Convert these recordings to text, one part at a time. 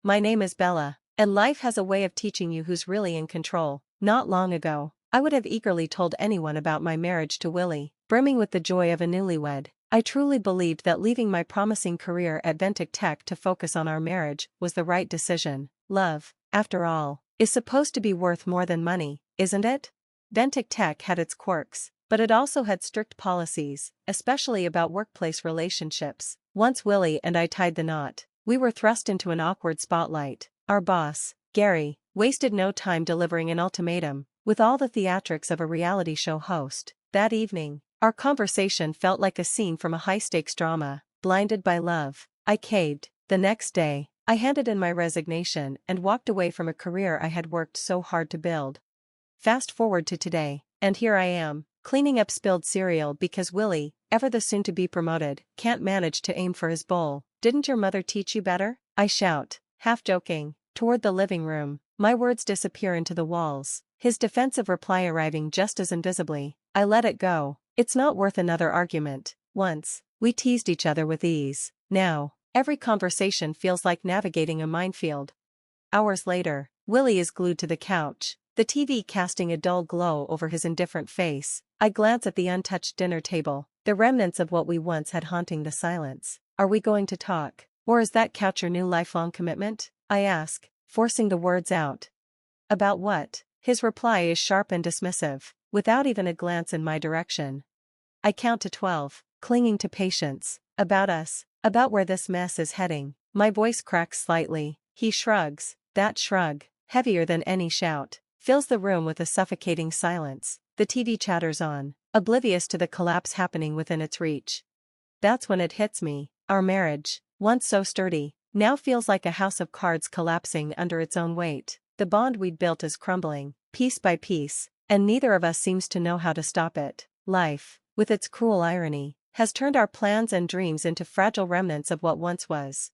My name is Bella, and life has a way of teaching you who's really in control. Not long ago, I would have eagerly told anyone about my marriage to Willie, brimming with the joy of a newlywed. I truly believed that leaving my promising career at Ventic Tech to focus on our marriage was the right decision. Love, after all, is supposed to be worth more than money, isn't it? Ventic Tech had its quirks, but it also had strict policies, especially about workplace relationships. Once Willie and I tied the knot, we were thrust into an awkward spotlight. Our boss, Gary, wasted no time delivering an ultimatum, with all the theatrics of a reality show host. That evening, our conversation felt like a scene from a high-stakes drama. Blinded by love, I caved. The next day, I handed in my resignation and walked away from a career I had worked so hard to build. Fast forward to today, and here I am, cleaning up spilled cereal because Willie, ever the soon-to-be promoted, can't manage to aim for his bowl. Didn't your mother teach you better? I shout, half joking, toward the living room. My words disappear into the walls, his defensive reply arriving just as invisibly. I let it go. It's not worth another argument. Once, we teased each other with ease. Now, every conversation feels like navigating a minefield. Hours later, Willie is glued to the couch, the TV casting a dull glow over his indifferent face. I glance at the untouched dinner table, the remnants of what we once had haunting the silence. Are we going to talk? Or is that couch your new lifelong commitment? I ask, forcing the words out. About what? His reply is sharp and dismissive, without even a glance in my direction. I count to 12, clinging to patience. About us, about where this mess is heading. My voice cracks slightly. He shrugs. That shrug, heavier than any shout, fills the room with a suffocating silence. The TV chatters on, oblivious to the collapse happening within its reach. That's when it hits me. Our marriage, once so sturdy, now feels like a house of cards collapsing under its own weight. The bond we'd built is crumbling, piece by piece, and neither of us seems to know how to stop it. Life, with its cruel irony, has turned our plans and dreams into fragile remnants of what once was.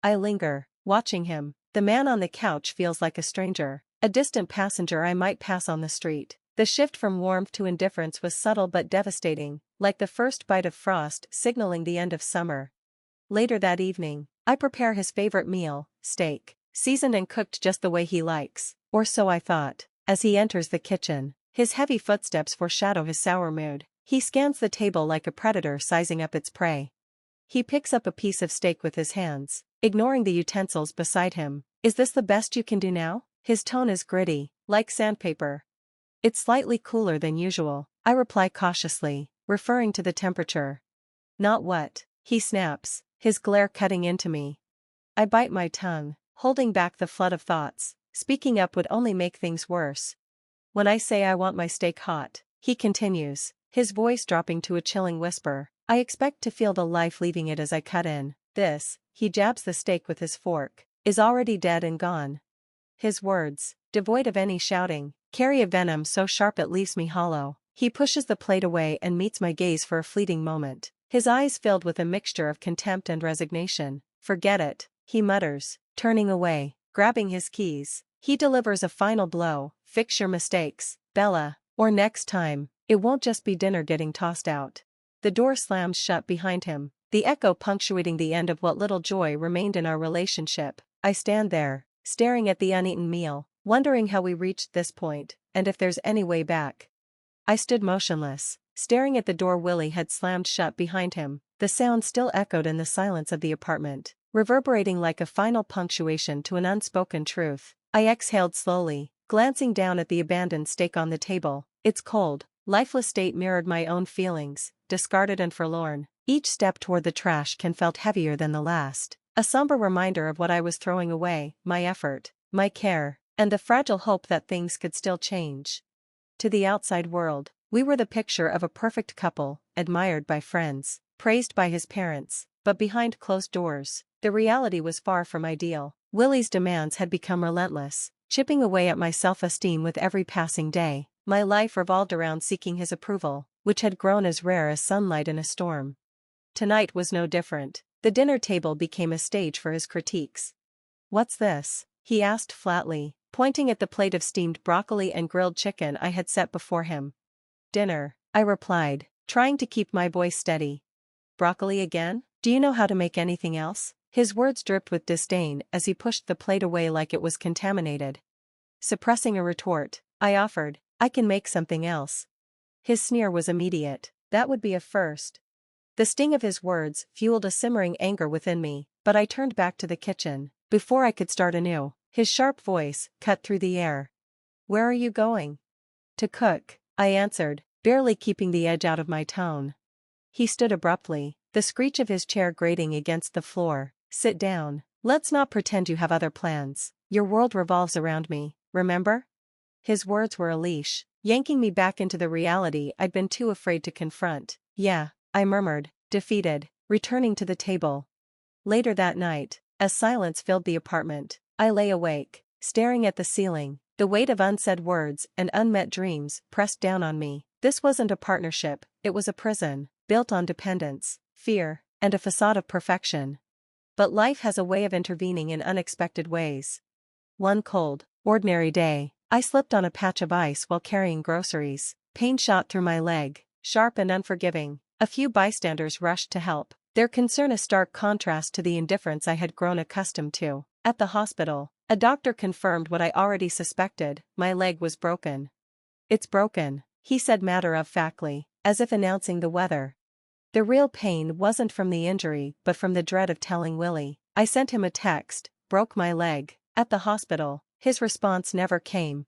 I linger, watching him. The man on the couch feels like a stranger, a distant passenger I might pass on the street. The shift from warmth to indifference was subtle but devastating, like the first bite of frost signaling the end of summer. Later that evening, I prepare his favorite meal, steak, seasoned and cooked just the way he likes, or so I thought. As he enters the kitchen, his heavy footsteps foreshadow his sour mood. He scans the table like a predator sizing up its prey. He picks up a piece of steak with his hands, ignoring the utensils beside him. Is this the best you can do now? His tone is gritty, like sandpaper. It's slightly cooler than usual, I reply cautiously, referring to the temperature. Not what? He snaps, his glare cutting into me. I bite my tongue, holding back the flood of thoughts. Speaking up would only make things worse. When I say I want my steak hot, he continues, his voice dropping to a chilling whisper. I expect to feel the life leaving it as I cut in. This, he jabs the steak with his fork, is already dead and gone. His words, devoid of any shouting, carry a venom so sharp it leaves me hollow. He pushes the plate away and meets my gaze for a fleeting moment, his eyes filled with a mixture of contempt and resignation. Forget it, he mutters, turning away, grabbing his keys. He delivers a final blow. Fix your mistakes, Bella, or next time, it won't just be dinner getting tossed out. The door slams shut behind him, the echo punctuating the end of what little joy remained in our relationship. I stand there, staring at the uneaten meal, wondering how we reached this point, and if there's any way back. I stood motionless, staring at the door Willie had slammed shut behind him. The sound still echoed in the silence of the apartment, reverberating like a final punctuation to an unspoken truth. I exhaled slowly, glancing down at the abandoned steak on the table. Its cold, lifeless state mirrored my own feelings, discarded and forlorn. Each step toward the trash can felt heavier than the last, a somber reminder of what I was throwing away, my effort, my care, and the fragile hope that things could still change. To the outside world, we were the picture of a perfect couple, admired by friends, praised by his parents, but behind closed doors, the reality was far from ideal. Willie's demands had become relentless, chipping away at my self-esteem with every passing day. My life revolved around seeking his approval, which had grown as rare as sunlight in a storm. Tonight was no different. The dinner table became a stage for his critiques. "What's this?" he asked flatly, pointing at the plate of steamed broccoli and grilled chicken I had set before him. "Dinner," I replied, trying to keep my voice steady. "Broccoli again? Do you know how to make anything else?" His words dripped with disdain as he pushed the plate away like it was contaminated. Suppressing a retort, I offered, "I can make something else." His sneer was immediate. That would be a first. The sting of his words fueled a simmering anger within me, but I turned back to the kitchen. Before I could start anew, his sharp voice cut through the air. "Where are you going?" "To cook," I answered, barely keeping the edge out of my tone. He stood abruptly, the screech of his chair grating against the floor. "Sit down. Let's not pretend you have other plans. Your world revolves around me, remember?" His words were a leash, yanking me back into the reality I'd been too afraid to confront. "Yeah," I murmured, defeated, returning to the table. Later that night, as silence filled the apartment, I lay awake, staring at the ceiling. The weight of unsaid words and unmet dreams pressed down on me. This wasn't a partnership, it was a prison, built on dependence, fear, and a facade of perfection. But life has a way of intervening in unexpected ways. One cold, ordinary day, I slipped on a patch of ice while carrying groceries. Pain shot through my leg, sharp and unforgiving. A few bystanders rushed to help, their concern a stark contrast to the indifference I had grown accustomed to. At the hospital, a doctor confirmed what I already suspected: my leg was broken. "It's broken," he said matter-of-factly, as if announcing the weather. The real pain wasn't from the injury but from the dread of telling Willie. I sent him a text, "Broke my leg." At the hospital, his response never came.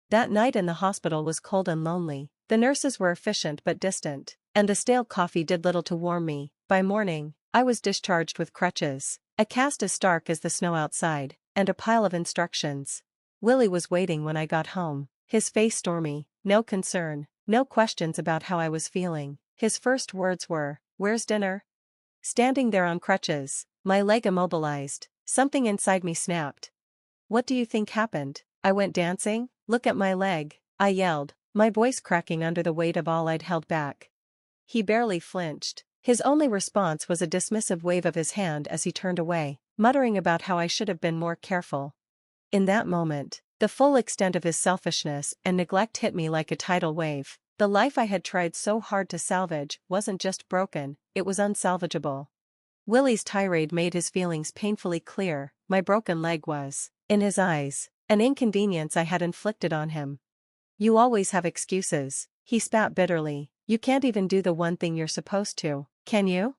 That night in the hospital was cold and lonely. The nurses were efficient but distant, and the stale coffee did little to warm me. By morning, I was discharged with crutches, a cast as stark as the snow outside, and a pile of instructions. Willie was waiting when I got home, his face stormy, no concern, no questions about how I was feeling. His first words were, "Where's dinner?" Standing there on crutches, my leg immobilized, something inside me snapped. "What do you think happened? I went dancing? Look at my leg," I yelled, my voice cracking under the weight of all I'd held back. He barely flinched. His only response was a dismissive wave of his hand as he turned away, muttering about how I should have been more careful. In that moment, the full extent of his selfishness and neglect hit me like a tidal wave. The life I had tried so hard to salvage wasn't just broken, it was unsalvageable. Willie's tirade made his feelings painfully clear. My broken leg was, in his eyes, an inconvenience I had inflicted on him. "You always have excuses," he spat bitterly. "You can't even do the one thing you're supposed to, can you?"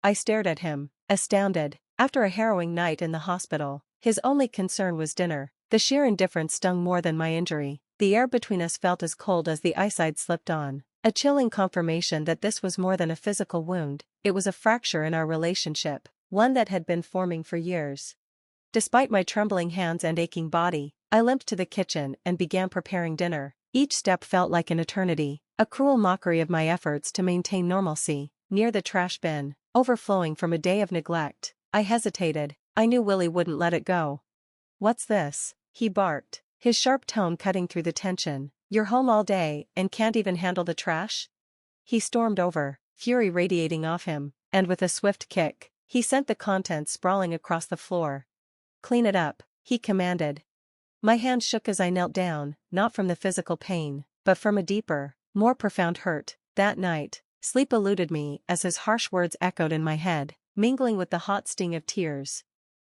I stared at him, astounded. After a harrowing night in the hospital, his only concern was dinner. The sheer indifference stung more than my injury. The air between us felt as cold as the ice I'd slipped on. A chilling confirmation that this was more than a physical wound, it was a fracture in our relationship, one that had been forming for years. Despite my trembling hands and aching body, I limped to the kitchen and began preparing dinner. Each step felt like an eternity, a cruel mockery of my efforts to maintain normalcy. Near the trash bin, overflowing from a day of neglect, I hesitated. I knew Willie wouldn't let it go. "What's this?" he barked, his sharp tone cutting through the tension. "You're home all day and can't even handle the trash?" He stormed over, fury radiating off him, and with a swift kick, he sent the contents sprawling across the floor. "Clean it up," he commanded. My hand shook as I knelt down, not from the physical pain, but from a deeper, more profound hurt. That night, sleep eluded me as his harsh words echoed in my head, mingling with the hot sting of tears.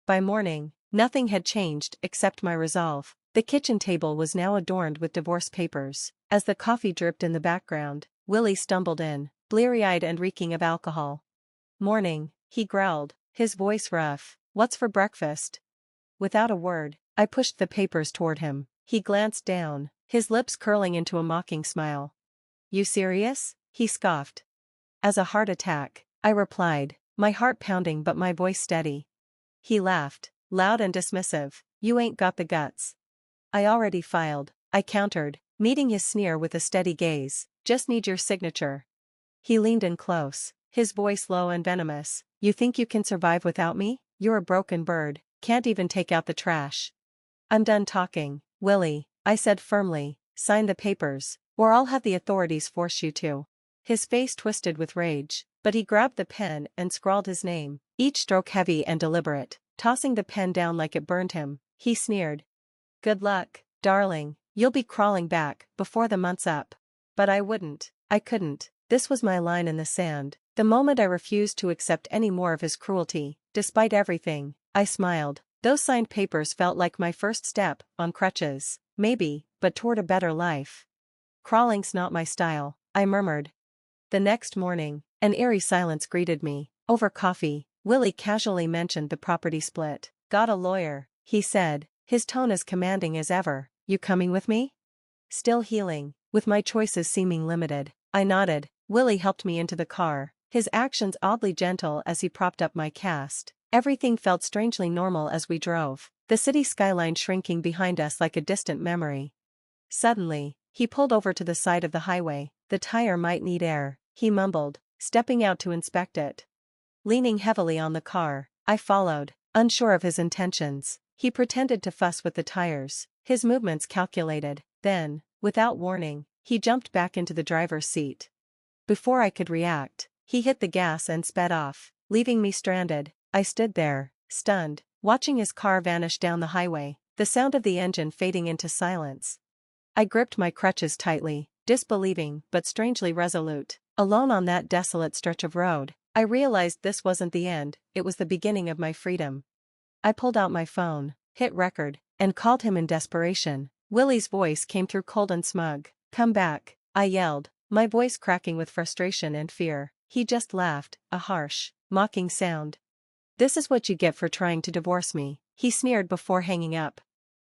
By morning, nothing had changed except my resolve. The kitchen table was now adorned with divorce papers. As the coffee dripped in the background, Willie stumbled in, bleary-eyed and reeking of alcohol. "Morning," he growled, his voice rough. "What's for breakfast?" Without a word, I pushed the papers toward him. He glanced down, his lips curling into a mocking smile. "You serious?" he scoffed. "As a heart attack," I replied, my heart pounding but my voice steady. He laughed, loud and dismissive. "You ain't got the guts." "I already filed," I countered, meeting his sneer with a steady gaze. "Just need your signature." He leaned in close, his voice low and venomous. "You think you can survive without me? You're a broken bird, can't even take out the trash." "I'm done talking, Willie," I said firmly. "Sign the papers, or I'll have the authorities force you to." His face twisted with rage, but he grabbed the pen and scrawled his name, each stroke heavy and deliberate, tossing the pen down like it burned him. He sneered. "Good luck, darling, you'll be crawling back before the month's up." But I wouldn't, I couldn't. This was my line in the sand, The moment I refused to accept any more of his cruelty, despite everything, I smiled. Those signed papers felt like my first step, on crutches, maybe, but toward a better life. Crawling's not my style, I murmured. The next morning, an eerie silence greeted me. Over coffee, Willie casually mentioned the property split. Got a lawyer, he said, his tone as commanding as ever. You coming with me? Still healing, with my choices seeming limited, I nodded. Willie helped me into the car, his actions oddly gentle as he propped up my cast. Everything felt strangely normal as we drove, the city skyline shrinking behind us like a distant memory. Suddenly, he pulled over to the side of the highway. The tire might need air, he mumbled, stepping out to inspect it. Leaning heavily on the car, I followed, unsure of his intentions. He pretended to fuss with the tires, his movements calculated. Then, without warning, he jumped back into the driver's seat. Before I could react, he hit the gas and sped off, leaving me stranded. I stood there, stunned, watching his car vanish down the highway, the sound of the engine fading into silence. I gripped my crutches tightly, disbelieving but strangely resolute. Alone on that desolate stretch of road, I realized this wasn't the end, it was the beginning of my freedom. I pulled out my phone, hit record, and called him in desperation. Willie's voice came through cold and smug. Come back, I yelled, my voice cracking with frustration and fear. He just laughed, a harsh, mocking sound. This is what you get for trying to divorce me, he sneered before hanging up.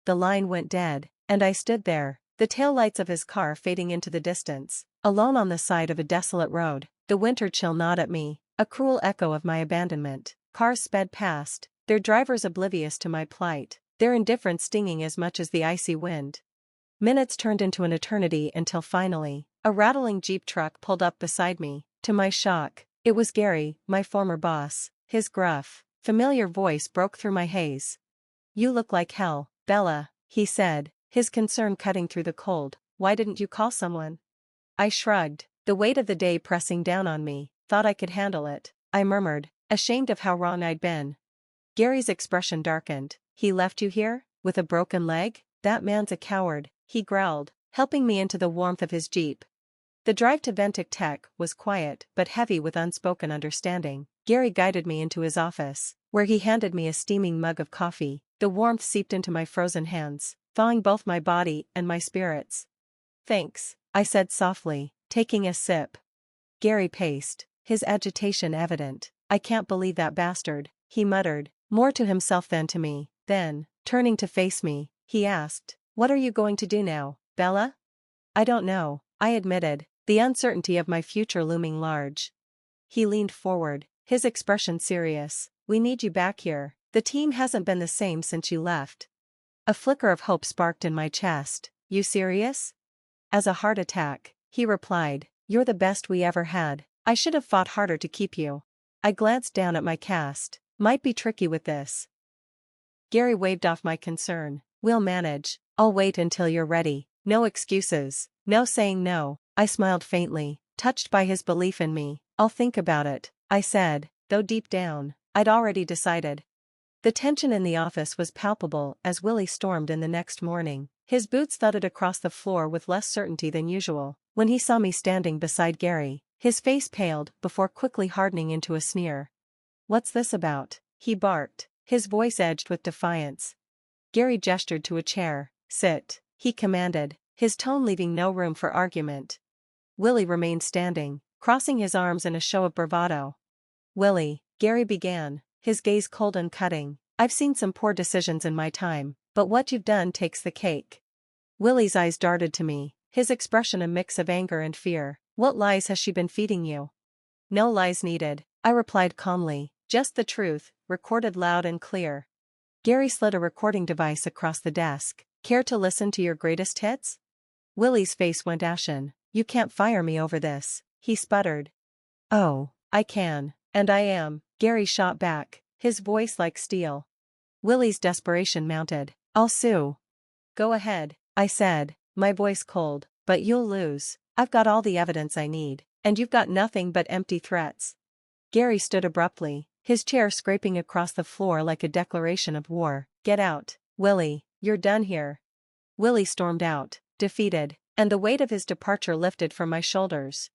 The line went dead, and I stood there, the taillights of his car fading into the distance, alone on the side of a desolate road. The winter chill gnawed at me, a cruel echo of my abandonment. Cars sped past, their drivers oblivious to my plight, their indifference stinging as much as the icy wind. Minutes turned into an eternity until finally, a rattling Jeep truck pulled up beside me. To my shock, it was Gary, my former boss. His gruff, familiar voice broke through my haze. You look like hell, Bella, he said, his concern cutting through the cold. Why didn't you call someone? I shrugged, the weight of the day pressing down on me. Thought I could handle it, I murmured, ashamed of how wrong I'd been. Gary's expression darkened. He left you here, with a broken leg? That man's a coward, he growled, helping me into the warmth of his Jeep. The drive to Ventic Tech was quiet but heavy with unspoken understanding. Gary guided me into his office, where he handed me a steaming mug of coffee. The warmth seeped into my frozen hands, thawing both my body and my spirits. Thanks, I said softly, taking a sip. Gary paced, his agitation evident. I can't believe that bastard, he muttered, more to himself than to me. Then, turning to face me, he asked, what are you going to do now, Bella? I don't know, I admitted, the uncertainty of my future looming large. He leaned forward, his expression serious. We need you back here. The team hasn't been the same since you left. A flicker of hope sparked in my chest. You serious? As a heart attack, he replied. You're the best we ever had. I should have fought harder to keep you. I glanced down at my cast. Might be tricky with this. Gary waved off my concern. We'll manage. I'll wait until you're ready. No excuses. No saying no. I smiled faintly, touched by his belief in me. I'll think about it, I said, though deep down, I'd already decided. The tension in the office was palpable as Willie stormed in the next morning. His boots thudded across the floor with less certainty than usual. When he saw me standing beside Gary, his face paled before quickly hardening into a sneer. What's this about? He barked, his voice edged with defiance. Gary gestured to a chair. Sit, he commanded, his tone leaving no room for argument. Willie remained standing, crossing his arms in a show of bravado. Willie, Gary began, his gaze cold and cutting. I've seen some poor decisions in my time, but what you've done takes the cake. Willie's eyes darted to me, his expression a mix of anger and fear. What lies has she been feeding you? No lies needed, I replied calmly, just the truth, recorded loud and clear. Gary slid a recording device across the desk. Care to listen to your greatest hits? Willie's face went ashen. You can't fire me over this, he sputtered. Oh, I can, and I am, Gary shot back, his voice like steel. Willie's desperation mounted. I'll sue. Go ahead, I said, my voice cold, but you'll lose. I've got all the evidence I need, and you've got nothing but empty threats. Gary stood abruptly, his chair scraping across the floor like a declaration of war. Get out, Willie, you're done here. Willie stormed out, defeated, and the weight of his departure lifted from my shoulders.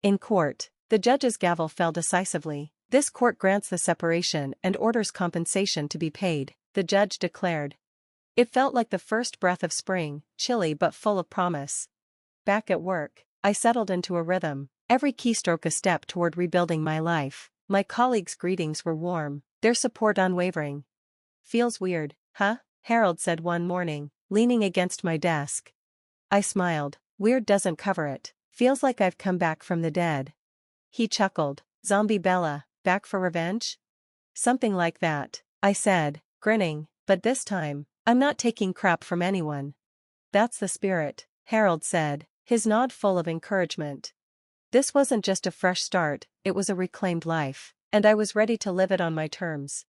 In court, The judge's gavel fell decisively. This court grants the separation and orders compensation to be paid, the judge declared. It felt like the first breath of spring, chilly but full of promise. Back at work, I settled into a rhythm, every keystroke a step toward rebuilding my life. My colleagues' greetings were warm, their support unwavering. "Feels weird, huh?" Harold said one morning, leaning against my desk. I smiled. "Weird doesn't cover it. Feels like I've come back from the dead." He chuckled. "Zombie Bella, back for revenge?" "Something like that," I said, grinning, "but this time, I'm not taking crap from anyone." "That's the spirit," Harold said, his nod full of encouragement. This wasn't just a fresh start, it was a reclaimed life, and I was ready to live it on my terms.